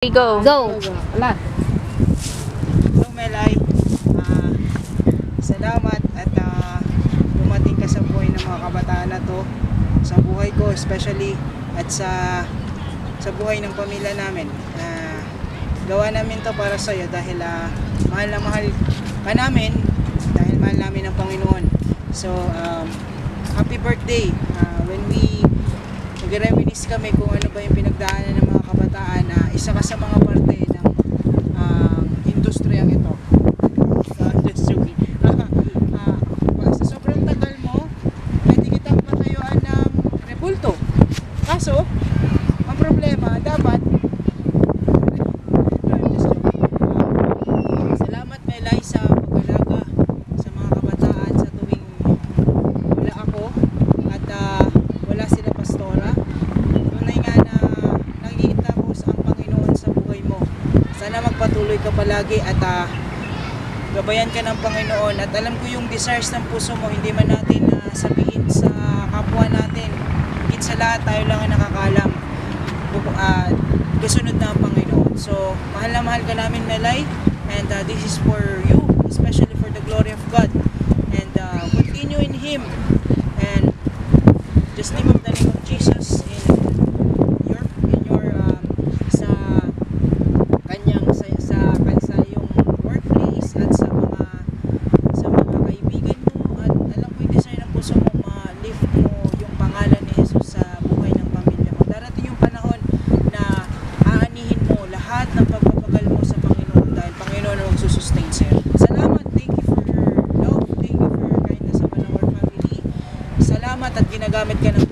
Go. Wala. Hello Melay, salamat at dumating ka sa buhay ng mga kabataan na to, sa buhay ko especially at sa buhay ng pamilya namin. Gawa namin to para sa iyo dahil mahal na mahal ka namin, dahil mahal namin ang Panginoon. So happy birthday. When we nag-reminisce kami kung ano ba yung pinagdaanan ng mga kabataan, isa ka sa mga parte ng industriyang ito. Just joking. Sa sobrang tagal mo, pwede kitang patayuan ng rebulto. Kaso, ang problema, dapat just joking. Salamat Melay sa pag-alaga sa mga kabataan sa tuwing wala ako at wala sila pastora. Tunay nga na nakikita ko sa ang Panginoon sa buhay mo. Sana magpatuloy ka palagi at gabayan ka ng Panginoon. At alam ko yung desires ng puso mo, hindi man natin sabihin sa kapwa natin. Higit sa lahat, tayo lang ang nakakalam. Kasunod na ang Panginoon. So, mahal na mahal ka namin Melay. And this is for you, especially for the glory of God. And continue in Him. And just lift up the name of Jesus in your sa kanyang sa yung workplace at sa mga kaibigan mo, at alam ko yung desire ng puso mo, ma-lift mo yung pangalan ni Jesus sa buhay ng pamilya mo. Darating yung panahon na aanihin mo lahat ng pagpapagal mo sa Panginoon dahil Panginoon ang magsusustain sa'yo. Salamat, thank you for your love, thank you for your kindness upon our family. Salamat at ginagamit ka ng